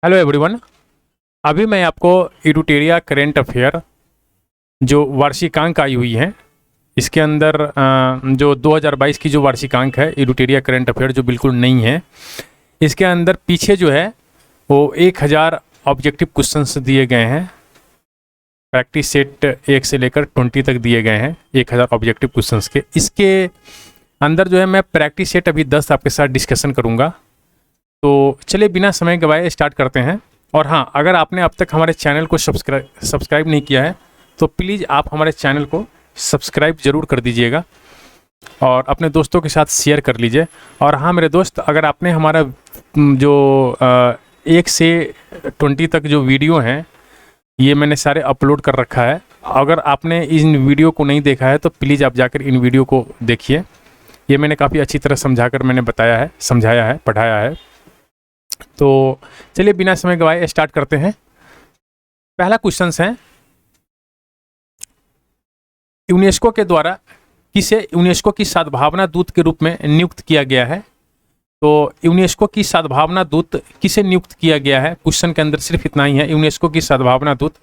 Hello everyone. अभी मैं आपको इडुटेरिया करेंट अफेयर जो वार्षिकांक आई हुई है इसके अंदर जो 2022 की जो वार्षिकांक है इडुटेरिया करेंट अफेयर जो बिल्कुल नई है, इसके अंदर पीछे जो है वो 1000 ऑब्जेक्टिव क्वेश्चंस दिए गए हैं। प्रैक्टिस सेट 1 से लेकर 20 तक दिए गए हैं 1000 ऑब्जेक्टिव क्वेश्चंस के। इसके अंदर जो है मैं प्रैक्टिस सेट अभी 10 आपके साथ डिस्कशन करूँगा। तो चलिए बिना समय गवाए स्टार्ट करते हैं। और हाँ, अगर आपने अब तक हमारे चैनल को सब्सक्राइब नहीं किया है तो प्लीज़ आप हमारे चैनल को सब्सक्राइब ज़रूर कर दीजिएगा और अपने दोस्तों के साथ शेयर कर लीजिए। और हाँ मेरे दोस्त, अगर आपने हमारा जो 1 से 20 तक जो वीडियो हैं ये मैंने सारे अपलोड कर रखा है। अगर आपने इन वीडियो को नहीं देखा है तो प्लीज़ आप जाकर इन वीडियो को देखिए। ये मैंने काफ़ी अच्छी तरह समझाकर मैंने बताया है, समझाया है, पढ़ाया है। तो चलिए बिना समय गवाए स्टार्ट करते हैं। पहला क्वेश्चन है, यूनेस्को के द्वारा किसे यूनेस्को की सद्भावना दूत के रूप में नियुक्त किया गया है? तो यूनेस्को की सद्भावना दूत किसे नियुक्त किया गया है? क्वेश्चन के अंदर सिर्फ इतना ही है, यूनेस्को की सद्भावना दूत।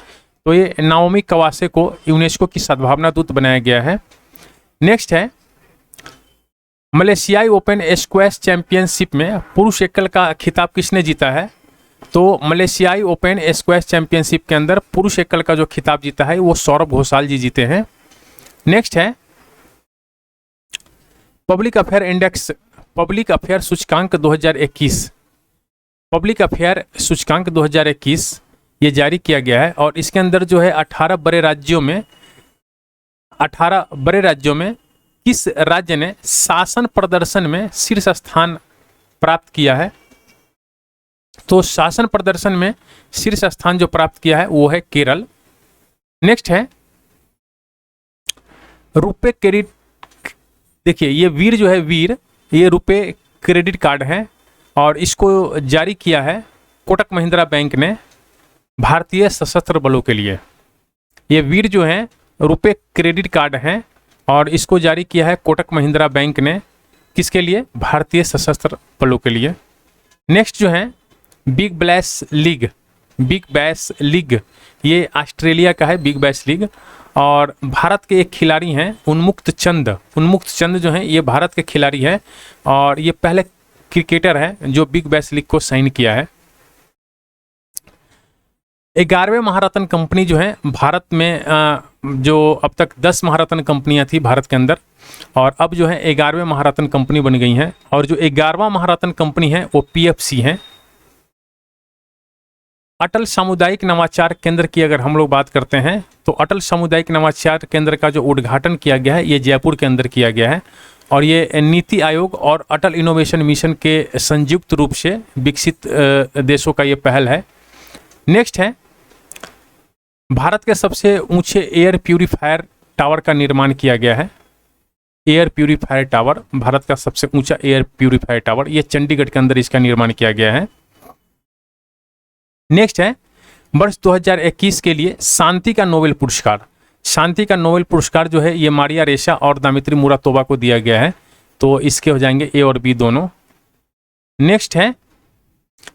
तो ये नाओमी कवासे को यूनेस्को की सद्भावना दूत बनाया गया है। नेक्स्ट है, मलेशियाई ओपन स्क्वैश चैंपियनशिप में पुरुष एकल का खिताब किसने जीता है? तो मलेशियाई ओपन स्क्वैश चैंपियनशिप के अंदर पुरुष एकल का जो खिताब जीता है वो सौरभ घोषाल जी जीते हैं। नेक्स्ट है, public affair index, public affair सूचकांक 2021, पब्लिक अफेयर सूचकांक 2021 ये जारी किया गया है। और इसके अंदर जो है 18 बड़े राज्यों में किस राज्य ने शासन प्रदर्शन में शीर्ष स्थान प्राप्त किया है? तो शासन प्रदर्शन में शीर्ष स्थान जो प्राप्त किया है वो है केरल। नेक्स्ट है, रुपे क्रेडिट, देखिए ये वीर जो है वीर, ये रुपे क्रेडिट कार्ड है और इसको जारी किया है कोटक महिंद्रा बैंक ने भारतीय सशस्त्र बलों के लिए। ये वीर जो है रुपे क्रेडिट कार्ड है और इसको जारी किया है कोटक महिंद्रा बैंक ने, किसके लिए? भारतीय सशस्त्र बलों के लिए। नेक्स्ट जो है big bash league, big bash league ये ऑस्ट्रेलिया का है बिग बैश लीग। और भारत के एक खिलाड़ी हैं उन्मुक्त चंद जो हैं ये भारत के खिलाड़ी हैं और ये पहले क्रिकेटर है जो बिग बैश लीग को साइन किया है। 11वें महारत्न कंपनी जो है भारत में जो अब तक 10 महारत्न कंपनियां थी भारत के अंदर और अब जो है 11वें महारत्न कंपनी बन गई हैं। और जो 11वां महारत्न कंपनी है वो PFC है। अटल सामुदायिक नवाचार केंद्र की अगर हम लोग बात करते हैं तो अटल सामुदायिक नवाचार केंद्र का जो उद्घाटन किया गया है ये जयपुर के अंदर किया गया है और ये नीति आयोग और अटल इनोवेशन मिशन के संयुक्त रूप से विकसित देशों का ये पहल है। नेक्स्ट है, भारत के सबसे ऊंचे एयर प्यूरीफायर टावर का निर्माण किया गया है। एयर प्यूरीफायर टावर, भारत का सबसे ऊंचा एयर प्यूरीफायर टावर, ये चंडीगढ़ के अंदर इसका निर्माण किया गया है। नेक्स्ट है, वर्ष 2021 के लिए शांति का नोबेल पुरस्कार, शांति का नोबेल पुरस्कार जो है ये मारिया रेशा और दामित्री मुरातोबा को दिया गया है। तो इसके हो जाएंगे A और B दोनों। नेक्स्ट है,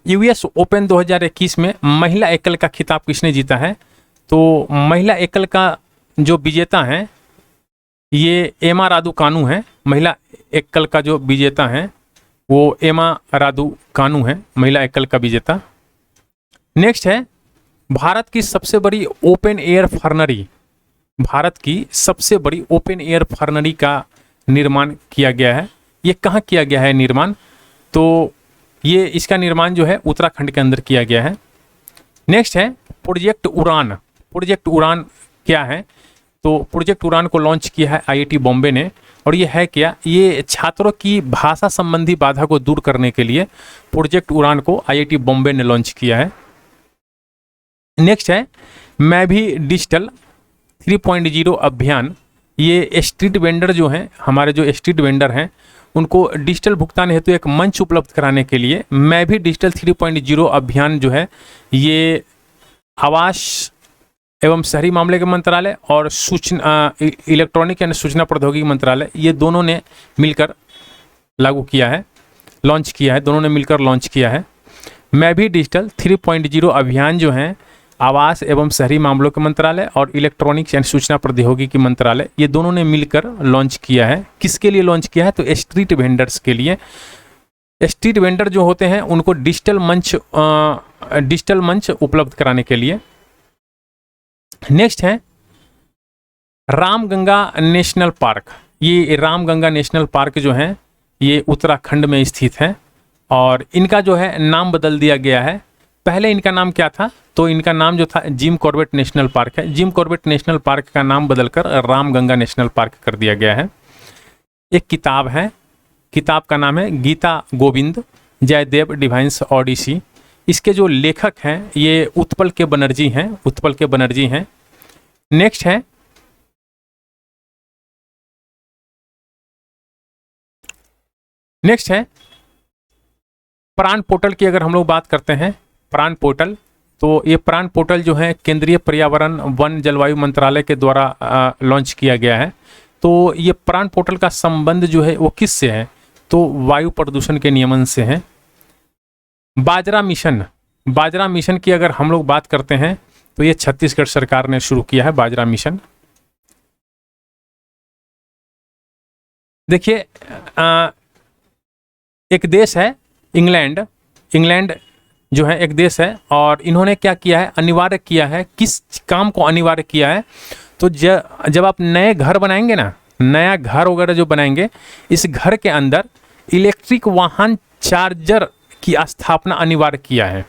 US ओपन 2021 में महिला एकल का खिताब किसने जीता है? तो महिला एकल का जो विजेता हैं ये एमा रादुकानु है। महिला एकल का जो विजेता हैं वो एमा रादुकानु है, महिला एकल का विजेता। नेक्स्ट है, भारत की सबसे बड़ी ओपन एयर फर्नरी, भारत की सबसे बड़ी ओपन एयर फर्नरी का निर्माण किया गया है। ये कहाँ किया गया है निर्माण? तो ये इसका निर्माण जो है उत्तराखंड के अंदर किया गया है। नेक्स्ट है, प्रोजेक्ट उड़ान, प्रोजेक्ट उड़ान क्या है? तो प्रोजेक्ट उड़ान को लॉन्च किया है IIT बॉम्बे ने और ये है क्या? ये छात्रों की भाषा संबंधी बाधा को दूर करने के लिए प्रोजेक्ट उड़ान को IIT बॉम्बे ने लॉन्च किया है। नेक्स्ट है, मैं भी डिजिटल 3.0 अभियान, ये स्ट्रीट वेंडर जो हैं, हमारे जो स्ट्रीट वेंडर हैं उनको डिजिटल भुगतान हेतु एक मंच उपलब्ध कराने के लिए मैं भी डिजिटल 3.0 अभियान जो है ये आवास एवं शहरी मामले के मंत्रालय और सूचना इलेक्ट्रॉनिक यानी सूचना प्रौद्योगिकी मंत्रालय ये दोनों ने मिलकर लागू किया है, लॉन्च किया है, दोनों ने मिलकर लॉन्च किया है। मैं भी डिजिटल 3.0 अभियान जो है आवास एवं शहरी मामलों के मंत्रालय और इलेक्ट्रॉनिक्स एंड सूचना प्रौद्योगिकी मंत्रालय, ये दोनों ने मिलकर लॉन्च किया है। किसके लिए लॉन्च किया है? तो स्ट्रीट वेंडर्स के लिए। स्ट्रीट वेंडर जो होते हैं उनको डिजिटल मंच उपलब्ध कराने के लिए। नेक्स्ट है रामगंगा नेशनल पार्क। ये रामगंगा नेशनल पार्क जो है ये उत्तराखंड में स्थित है और इनका जो है नाम बदल दिया गया है। पहले इनका नाम क्या था? तो इनका नाम जो था जिम कॉर्बेट नेशनल पार्क है। जिम कॉर्बेट नेशनल पार्क का नाम बदलकर रामगंगा नेशनल पार्क कर दिया गया है। एक किताब है, किताब का नाम है गीता गोविंद जयदेव डिवाइन्स ओडिसी। इसके जो लेखक हैं ये उत्पल के बनर्जी हैं, उत्पल के बनर्जी हैं। नेक्स्ट है प्राण पोर्टल की अगर हम लोग बात करते हैं, प्राण पोर्टल, तो ये प्राण पोर्टल जो है केंद्रीय पर्यावरण वन जलवायु मंत्रालय के द्वारा लॉन्च किया गया है। तो ये प्राण पोर्टल का संबंध जो है वो किस से है? तो वायु प्रदूषण के नियमन से है। बाजरा मिशन की अगर हम लोग बात करते हैं तो ये छत्तीसगढ़ सरकार ने शुरू किया है बाजरा मिशन। देखिए एक देश है इंग्लैंड जो है एक देश है और इन्होंने क्या किया है? अनिवार्य किया है। किस काम को अनिवार्य किया है? तो जब आप नए घर बनाएंगे ना, नया घर वगैरह जो बनाएंगे, इस घर के अंदर इलेक्ट्रिक वाहन चार्जर की स्थापना अनिवार्य किया है।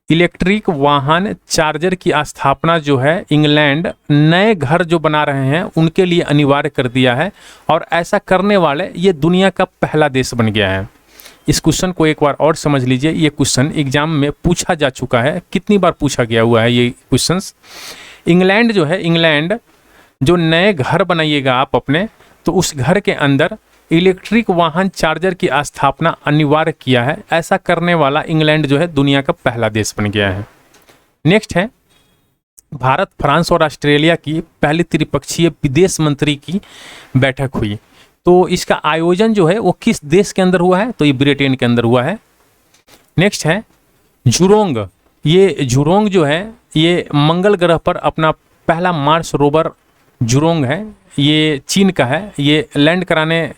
इलेक्ट्रिक वाहन चार्जर की स्थापना जो है इंग्लैंड नए घर जो बना रहे हैं उनके लिए अनिवार्य कर दिया है और ऐसा करने वाले ये दुनिया का पहला देश बन गया है। इस क्वेश्चन को एक बार और समझ लीजिए। ये क्वेश्चन एग्जाम में पूछा जा चुका है, कितनी बार पूछा गया हुआ है ये क्वेश्चंस। इंग्लैंड जो है, इंग्लैंड जो नए घर बनाइएगा आप अपने, तो उस घर के अंदर इलेक्ट्रिक वाहन चार्जर की स्थापना अनिवार्य किया है। ऐसा करने वाला इंग्लैंड जो है दुनिया का पहला देश बन गया है। नेक्स्ट है भारत, फ्रांस और ऑस्ट्रेलिया की पहली त्रिपक्षीय विदेश मंत्री की बैठक हुई। तो इसका आयोजन जो है वो किस देश के अंदर हुआ है? तो ये ब्रिटेन के अंदर हुआ है। नेक्स्ट है जुरोंग। ये जुरोंग जो है ये मंगल ग्रह पर अपना पहला मार्स रोवर जुरोंग है, ये चीन का है। ये लैंड कराने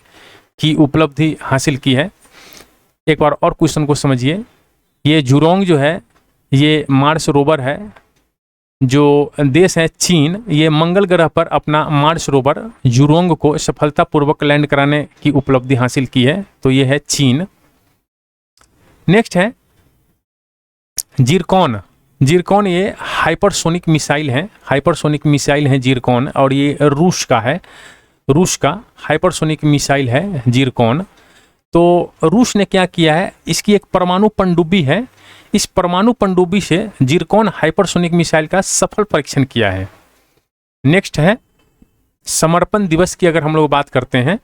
की उपलब्धि हासिल की है। एक बार और क्वेश्चन को समझिए। ये जुरोंग जो है ये मार्स रोवर है, जो देश है चीन, ये मंगल ग्रह पर अपना मार्स रोवर जुरोंग को सफलतापूर्वक लैंड कराने की उपलब्धि हासिल की है। तो ये है चीन। नेक्स्ट है जिरकॉन। जिरकॉन ये हाइपरसोनिक मिसाइल है, हाइपरसोनिक मिसाइल है जिरकॉन और ये रूस का है, रूस का हाइपरसोनिक मिसाइल है जिरकॉन। तो रूस ने क्या किया है? इसकी एक परमाणु पनडुब्बी है, इस परमाणु पनडुब्बी से जिरकॉन हाइपरसोनिक मिसाइल का सफल परीक्षण किया है। नेक्स्ट है समर्पण दिवस की अगर हम लोग बात करते हैं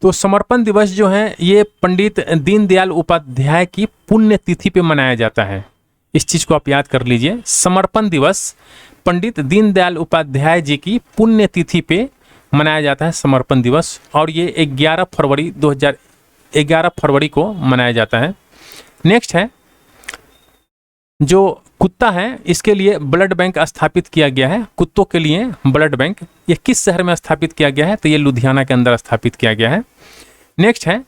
तो समर्पण दिवस जो है ये पंडित दीनदयाल उपाध्याय की पुण्यतिथि पे मनाया जाता है। इस चीज को आप याद कर लीजिए। समर्पण दिवस पंडित दीनदयाल उपाध्याय जी की पुण्यतिथि पे मनाया जाता है समर्पण दिवस और ये 11 फरवरी को मनाया जाता है। नेक्स्ट है जो कुत्ता है इसके लिए ब्लड बैंक स्थापित किया गया है, कुत्तों के लिए ब्लड बैंक। ये किस शहर में स्थापित किया गया है? तो ये लुधियाना के अंदर स्थापित किया गया है। नेक्स्ट है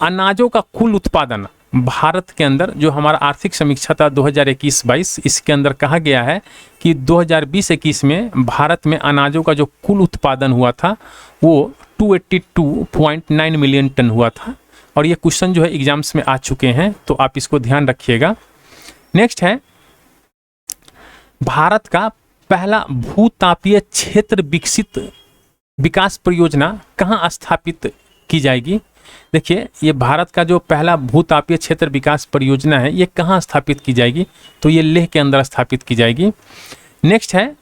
अनाजों का कुल उत्पादन भारत के अंदर, जो हमारा आर्थिक समीक्षा था 2021-22, इसके अंदर कहा गया है कि 2020-21 में भारत में अनाजों का जो कुल उत्पादन हुआ था वो 282.9 मिलियन टन हुआ था और ये क्वेश्चन जो है एग्जाम्स में आ चुके हैं, तो आप इसको ध्यान रखिएगा। नेक्स्ट है भारत का पहला भूतापीय क्षेत्र विकसित विकास परियोजना कहाँ स्थापित की जाएगी? देखिए ये भारत का जो पहला भूतापीय क्षेत्र विकास परियोजना है ये कहाँ स्थापित की जाएगी? तो ये लेह के अंदर स्थापित की जाएगी। नेक्स्ट है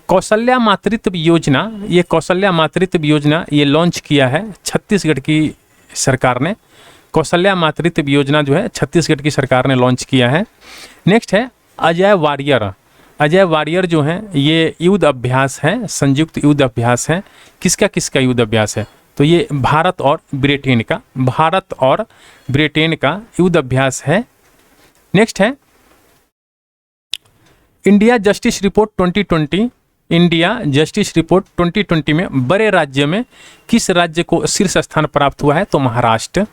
कौशल्या मातृत्व योजना। ये कौशल्या मातृत्व योजना ये लॉन्च किया है छत्तीसगढ़ की सरकार ने। कौशल्या मातृत्व योजना जो है छत्तीसगढ़ की सरकार ने लॉन्च किया है। नेक्स्ट है अजय वारियर। अजय वारियर जो है ये युद्ध अभ्यास है, संयुक्त युद्ध अभ्यास है। किसका किसका युद्ध अभ्यास है? तो ये भारत और ब्रिटेन का, भारत और ब्रिटेन का युद्ध अभ्यास है नेक्स्ट है India justice report 2020। India justice report 2020 में बड़े राज्य में किस राज्य को शीर्ष स्थान प्राप्त हुआ है? तो महाराष्ट्र।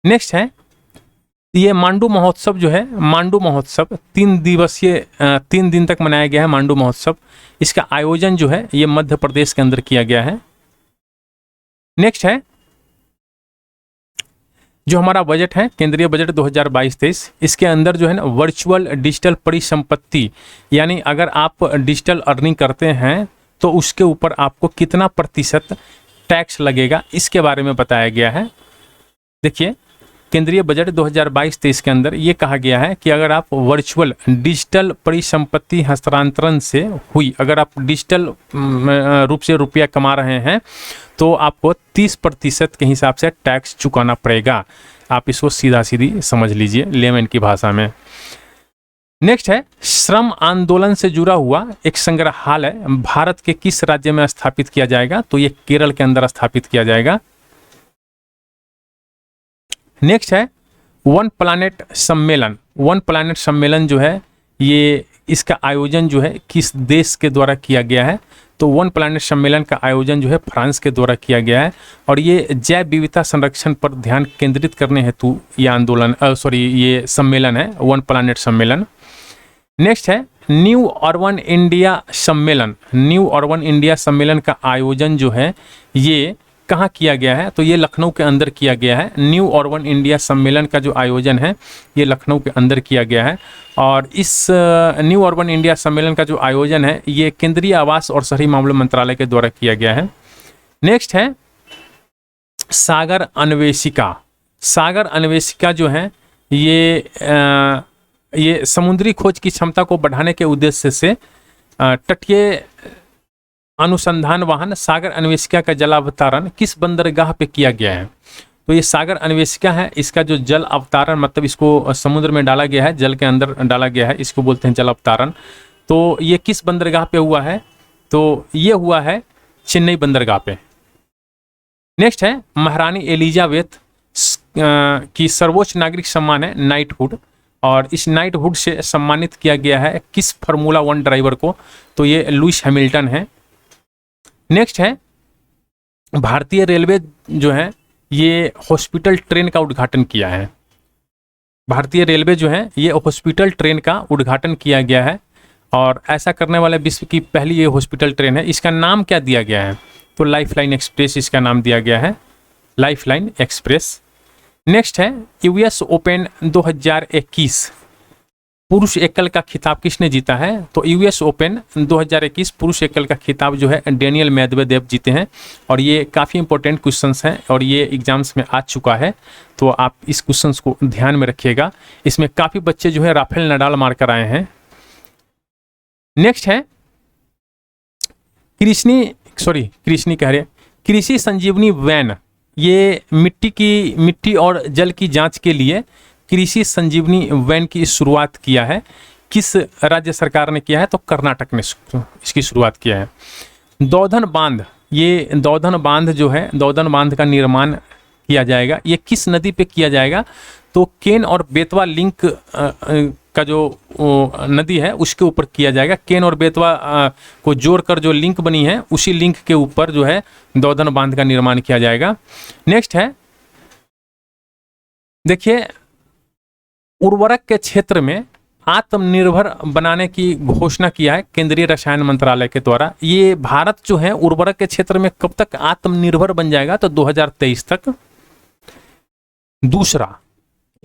नेक्स्ट है ये मांडू महोत्सव जो है, मांडू महोत्सव 3 दिवसीय 3 दिन तक मनाया गया है मांडू महोत्सव। इसका आयोजन जो है ये मध्य प्रदेश के अंदर किया गया है। नेक्स्ट है जो हमारा बजट है केंद्रीय बजट 2022-23, इसके अंदर जो है ना वर्चुअल डिजिटल परिसंपत्ति, यानी अगर आप डिजिटल अर्निंग करते हैं तो उसके ऊपर आपको कितना प्रतिशत टैक्स लगेगा, इसके बारे में बताया गया है। देखिए केंद्रीय बजट 2022-23 के अंदर ये कहा गया है कि अगर आप वर्चुअल डिजिटल परिसंपत्ति हस्तांतरण से हुई, अगर आप डिजिटल रूप से रुपया कमा रहे हैं तो आपको 30% के हिसाब से टैक्स चुकाना पड़ेगा। आप इसको सीधा सीधी समझ लीजिए लेमन की भाषा में। नेक्स्ट है श्रम आंदोलन से जुड़ा हुआ एक संग्रहालय भारत के किस राज्य में स्थापित किया जाएगा? तो ये केरल के अंदर स्थापित किया जाएगा। नेक्स्ट है वन प्लैनेट सम्मेलन। वन प्लैनेट सम्मेलन जो है ये इसका आयोजन जो है किस देश के द्वारा किया गया है? तो वन प्लैनेट सम्मेलन का आयोजन जो है फ्रांस के द्वारा किया गया है और ये जैव विविधता संरक्षण पर ध्यान केंद्रित करने हेतु ये आंदोलन ये सम्मेलन है, वन प्लैनेट सम्मेलन। नेक्स्ट है न्यू अर्बन इंडिया सम्मेलन। न्यू अर्बन इंडिया सम्मेलन का आयोजन जो है ये कहाँ किया गया है? तो ये लखनऊ के अंदर किया गया है। न्यू अर्बन इंडिया सम्मेलन का जो आयोजन है ये लखनऊ के अंदर किया गया है और इस न्यू अर्बन इंडिया सम्मेलन का जो आयोजन है ये केंद्रीय आवास और शहरी मामलों मंत्रालय के द्वारा किया गया है। नेक्स्ट है सागर अन्वेषिका। सागर अन्वेषिका जो है ये समुद्री खोज की क्षमता को बढ़ाने के उद्देश्य से तटीय अनुसंधान वाहन सागर अन्वेषिका का जलावतरण किस बंदरगाह पे किया गया है? तो ये सागर अन्वेषिका है, इसका जो जल अवतारण मतलब इसको समुद्र में डाला गया है, जल के अंदर डाला गया है, इसको बोलते हैं जल अवतारण। तो ये किस बंदरगाह पे हुआ है? तो ये हुआ है चेन्नई बंदरगाह पे। नेक्स्ट है महारानी एलिजाबेथ की सर्वोच्च नागरिक सम्मान है नाइटहुड और इस नाइटहुड से सम्मानित किया गया है किस फार्मूला 1 ड्राइवर को? तो ये लुइस हैमिल्टन है। नेक्स्ट है भारतीय रेलवे जो है ये हॉस्पिटल ट्रेन का उद्घाटन किया है। भारतीय रेलवे जो है ये हॉस्पिटल ट्रेन का उद्घाटन किया गया है और ऐसा करने वाले विश्व की पहली ये हॉस्पिटल ट्रेन है। इसका नाम क्या दिया गया है? तो लाइफलाइन एक्सप्रेस इसका नाम दिया गया है, लाइफलाइन एक्सप्रेस। नेक्स्ट है यूएस ओपन 2021 पुरुष एकल का खिताब किसने जीता है? तो यूएस ओपन 2021 पुरुष एकल का खिताब जो है डेनियल मेदवेदेव जीते हैं और ये काफ़ी इंपॉर्टेंट क्वेश्चंस हैं और ये एग्जाम्स में आ चुका है, तो आप इस क्वेश्चंस को ध्यान में रखिएगा। इसमें काफ़ी बच्चे जो है राफेल नडाल मार कर आए हैं। नेक्स्ट है कृषि संजीवनी वैन। ये मिट्टी और जल की जांच के लिए कृषि संजीवनी वैन की शुरुआत किया है। किस राज्य सरकार ने किया है? तो कर्नाटक ने इसकी शुरुआत किया है। दौधन बांध, ये दौधन बांध जो है दौधन बांध का निर्माण किया जाएगा, ये किस नदी पे किया जाएगा? तो केन और बेतवा लिंक का जो नदी है उसके ऊपर किया जाएगा। केन और बेतवा को जोड़कर जो लिंक बनी है उसी लिंक के ऊपर जो है दौधन बांध का निर्माण किया जाएगा। नेक्स्ट है देखिए उर्वरक के क्षेत्र में आत्मनिर्भर बनाने की घोषणा किया है केंद्रीय रसायन मंत्रालय के द्वारा। ये भारत जो है उर्वरक के क्षेत्र में कब तक आत्मनिर्भर बन जाएगा? तो 2023 तक। दूसरा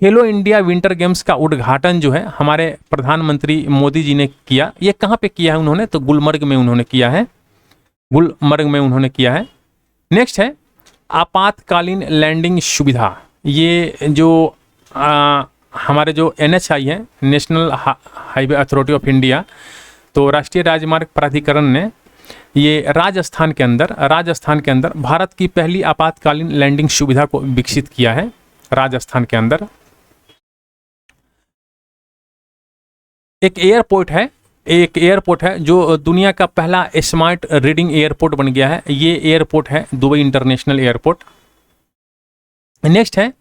खेलो इंडिया विंटर गेम्स का उद्घाटन जो है हमारे प्रधानमंत्री मोदी जी ने किया। ये कहाँ पे किया है उन्होंने? तो गुलमर्ग में उन्होंने किया है, गुलमर्ग में उन्होंने किया है। नेक्स्ट है आपातकालीन लैंडिंग सुविधा। ये जो हमारे जो NHI है national highway authority of India, तो राष्ट्रीय राजमार्ग प्राधिकरण ने ये राजस्थान के अंदर भारत की पहली आपातकालीन लैंडिंग सुविधा को विकसित किया है राजस्थान के अंदर। एक एयरपोर्ट है जो दुनिया का पहला स्मार्ट रीडिंग एयरपोर्ट बन गया है। ये एयरपोर्ट है दुबई इंटरनेशनल एयरपोर्ट। नेक्स्ट है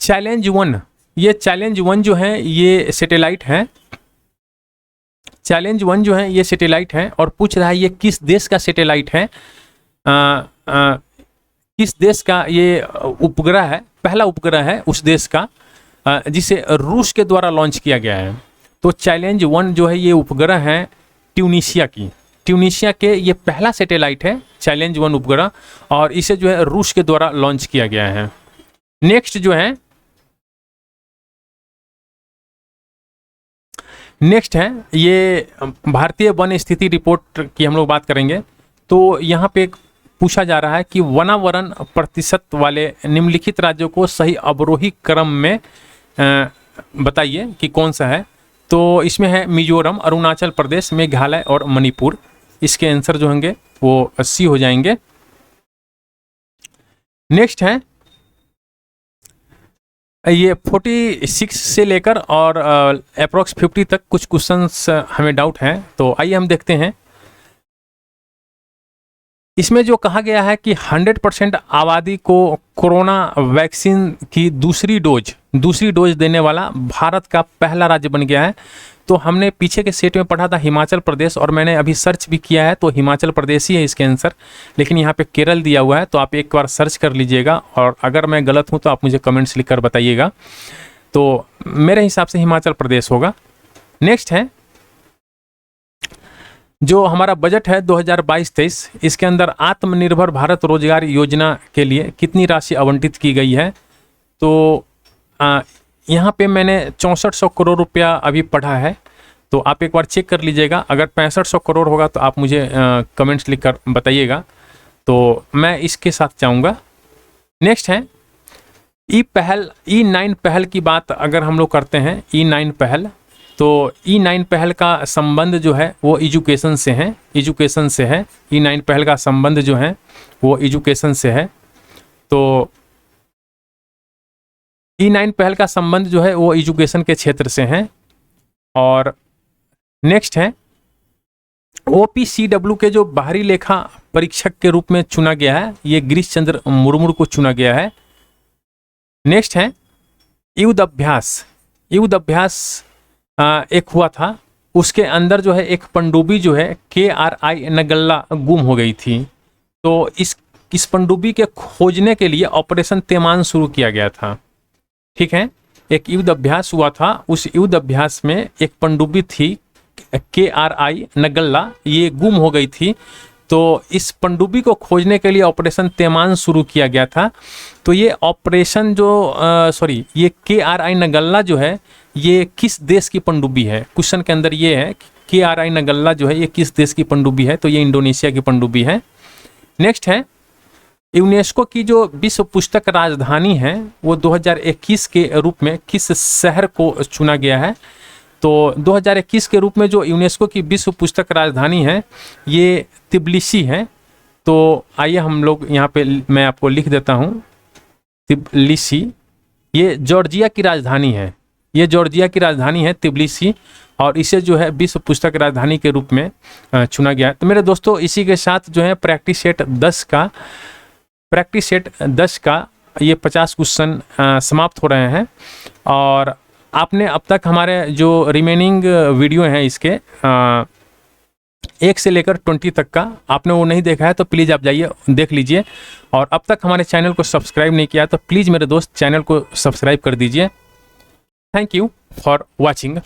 चैलेंज 1 ये चैलेंज 1 जो है ये सैटेलाइट है, चैलेंज 1 जो है ये सैटेलाइट है और पूछ रहा है ये किस देश का सैटेलाइट है, किस देश का ये उपग्रह है, पहला उपग्रह है उस देश का जिसे रूस के द्वारा लॉन्च किया गया है। तो चैलेंज 1 जो है ये उपग्रह है ट्यूनीशिया की, ट्यूनीशिया के ये पहला सैटेलाइट है चैलेंज 1 उपग्रह और इसे जो है रूस के द्वारा लॉन्च किया गया है। नेक्स्ट जो है नेक्स्ट है ये भारतीय वन स्थिति रिपोर्ट की हम लोग बात करेंगे। तो यहाँ पे पूछा जा रहा है कि वनावरण प्रतिशत वाले निम्नलिखित राज्यों को सही अवरोही क्रम में बताइए कि कौन सा है। तो इसमें है मिजोरम, अरुणाचल प्रदेश, मेघालय और मणिपुर। इसके आंसर जो होंगे वो 80 हो जाएंगे। नेक्स्ट है ये 46 से लेकर और अप्रॉक्स 50 तक कुछ क्वेश्चंस हमें डाउट हैं, तो आइए हम देखते हैं। इसमें जो कहा गया है कि 100% आबादी को कोरोना वैक्सीन की दूसरी डोज देने वाला भारत का पहला राज्य बन गया है। तो हमने पीछे के सेट में पढ़ा था हिमाचल प्रदेश और मैंने अभी सर्च भी किया है तो हिमाचल प्रदेश ही है इसके आंसर, लेकिन यहाँ पे केरल दिया हुआ है तो आप एक बार सर्च कर लीजिएगा और अगर मैं गलत हूँ तो आप मुझे कमेंट्स लिखकर बताइएगा। तो मेरे हिसाब से हिमाचल प्रदेश होगा। नेक्स्ट है जो हमारा बजट है 2022-23, इसके अंदर आत्मनिर्भर भारत रोजगार योजना के लिए कितनी राशि आवंटित की गई है। तो यहाँ पे मैंने 6400 करोड़ रुपया अभी पढ़ा है, तो आप एक बार चेक कर लीजिएगा। अगर 6500 करोड़ होगा तो आप मुझे कमेंट्स लिखकर बताइएगा, तो मैं इसके साथ चाहूँगा। नेक्स्ट है E9 पहल की बात अगर हम लोग करते हैं, E9 पहल, तो E9 पहल का संबंध जो है वो एजुकेशन से है, E9 पहल का संबंध जो है वो एजुकेशन से है। तो E9 पहल का संबंध जो है वो एजुकेशन के क्षेत्र से है। और नेक्स्ट है OPCW के जो बाहरी लेखा परीक्षक के रूप में चुना गया है, ये गिरीश चंद्र मुर्मू को चुना गया है। नेक्स्ट है युद्ध अभ्यास एक हुआ था, उसके अंदर जो है एक पनडुब्बी जो है KRI नगल्ला गुम हो गई थी। तो इस पनडुब्बी के खोजने के लिए ऑपरेशन तैमान शुरू किया गया था। ठीक है, एक युद्ध अभ्यास हुआ था, उस युद्ध अभ्यास में एक पनडुब्बी थी KRI नगल्ला, ये गुम हो गई थी। तो इस पनडुब्बी को खोजने के लिए ऑपरेशन तैमान शुरू किया गया था। तो ये ऑपरेशन ये KRI नगल्ला जो है ये किस देश की पनडुब्बी है। क्वेश्चन के अंदर ये है कि KRI नगल्ला जो है ये किस देश की पनडुब्बी है, तो ये इंडोनेशिया की पनडुब्बी है। नेक्स्ट है यूनेस्को की जो विश्व पुस्तक राजधानी है वो 2021 के रूप में किस शहर को चुना गया है। तो 2021 के रूप में जो यूनेस्को की विश्व पुस्तक राजधानी है ये तिब्लिसी है। तो आइए हम लोग यहाँ पे मैं आपको लिख देता हूँ तिब्लिसी, ये जॉर्जिया की राजधानी है, ये जॉर्जिया की राजधानी है तिब्लिसी, और इसे जो है विश्व पुस्तक राजधानी के रूप में चुना गया है। तो मेरे दोस्तों इसी के साथ जो है प्रैक्टिस सेट 10 का ये 50 क्वेश्चन समाप्त हो रहे हैं। और आपने अब तक हमारे जो रिमेनिंग वीडियो हैं इसके 1 से लेकर 20 तक का आपने वो नहीं देखा है तो प्लीज़ आप जाइए देख लीजिए। और अब तक हमारे चैनल को सब्सक्राइब नहीं किया तो प्लीज़ मेरे दोस्त चैनल को सब्सक्राइब कर दीजिए। Thank you for watching.